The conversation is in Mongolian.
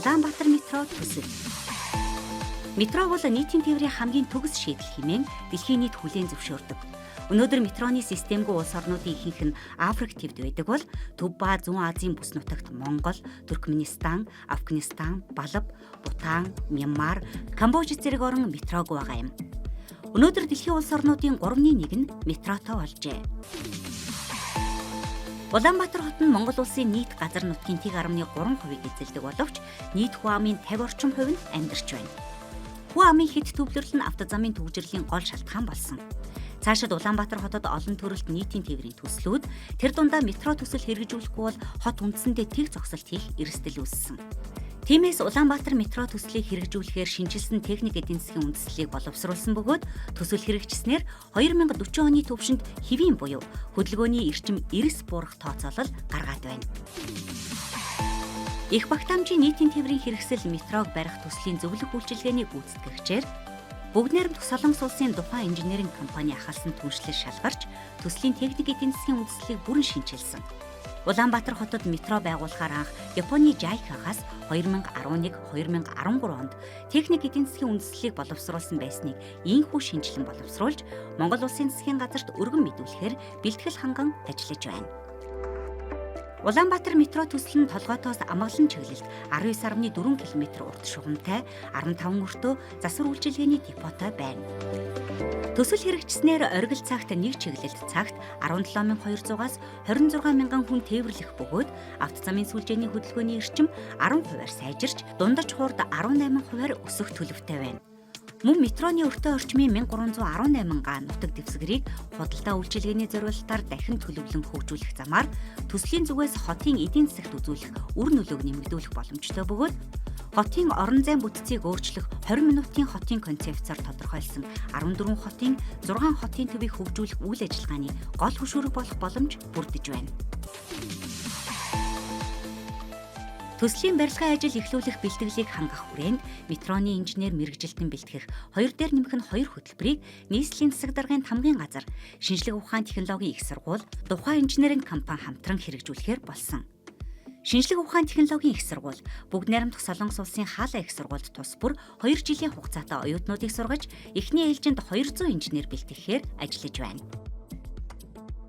Улаанбаатар метро төсөл. Метро бол нийтийн тээврийн хамгийн төгс шийдэл хэмээн дэлхийн нийт хүлээн зөвшөөрдөг. Өнөөдөр метроны системгүй улс орнуудын ихэнх нь Африк тивд байдаг бол Төв ба Зүүн Азийн бүс нутагт Монгол, Туркменистан, Афганистан, Балав, Бутан, Мянмар, Камбож зэрэг орн метрог байгаа юм. Өнөөдөр дэлхийн улс орнуудын 3/1 нь метротой болжээ. Улаанбаатар хот нь Монгол улсын нийт газар нутгийн 1.3% эзэлдэг боловч нийт хүн амын 50 орчим хувь нь амьдарч байна. Хүн амын хэд төвлөрөл нь автозамын төвжирлийн гол шалтгаан болсон. Цаашид Улаанбаатар хотод олон төрөлт нийтийн тээврийн төслүүд тэр дундаа метро төсөл хэрэгжүүлэхгүй бол хот үндсэндээ тэг зогсолт хийх эрсдэл үүссэн. Тиймээс Улаанбаатар метро төслийг хэрэгжүүлэхээр шинжилсэн техник эдийн засгийн үндэслэлийг боловсруулсан бөгөөд төсөл хэрэгжснээр 2040 оны төвшөнд хэвийн буюу хөдөлгөөний эрчим эрс буурах тооцоолол гаргаад байна. Их Багтаамжийн нийтийн тээврийн хэрэгсэл метрог барих төслийн зөвлөх үйлчилгээний гүйцэтгэгчээр Бүгд найрамдах Солонгос улсын тухайн инженеринг компани ахалсан түншлэл шалгарч төслийн техник эдийн засгийн үндэслэлийг бүрэн шинжилсэн. Улаанбаатар хотод метро байгуулахаар анх Японы JICA-гаас 2011-2013 онд техник эдийн засгийн үндэслэлийг боловсруулсан байсныг ийхүү шинжилэн боловсруулж Монгол улсын засгийн газарт өргөн мэдүүлэхээр бэлтгэл ханган ажиллаж байна. Улаанбаатар метро төсөл нь толгойтоос амгалан чиглэлд 19.4 км урт шугамтай 15 өртөө засвар үйлчилгээний депотой байна. Төсөл хэрэгжснээр оргил цагт нэг чиглэлд цагт 17,200-аас 26,000 хүн тээвэрлэх бөгөөд автозамын сүлжээний хөдөлгөөний эрчим 10%-аар сайжирч дундаж хуурд 18%-аар өсөх төлөвтэй байна. Мөн метроны өртөө орчмын 1318 га нутаг дэвсгэрийг худалдаа үйлчилгээний зориулалтаар дахин төлөвлөн хөгжүүлэх замаар төслийн зүгээс хотын эдийн засагт үзүүлэх үр нөлөөг нэмэгдүүлэх боломжтой бөгөөд хотын орон зайн бүтцийг өөрчлөх 20 минутын хотын концепцээр тодорхойлсон 14 хотын 6 хотын төвийг хөгжүүлэх үйл ажиллагааны гол хөшүүрэг болох боломж бүрдэж байна. Төслийн барилгын ажил эхлүүлэх бэлтгэлийг хангах хүрээнд метроны инженер мэргэжилтэн бэлтгэх 2 дээр нэмэх нь 2 хөтөлбөрийг нийслэлийн засаг даргын тамгын газар, шинжлэх ухаан технологийн их сургууль, тухайн инженеринг компани хамтран хэрэгжүүлэхээр болсон. Шинжлэх ухаан технологийн их сургууль, Бүгд найрамдах Солонгос улсын хаалаа их сургуульд тус бүр 2 жилийн хугацаатай оюутнуудыг сургаж, эхний ээлжинд 200 инженер бэлтгэхээр ажиллаж байна.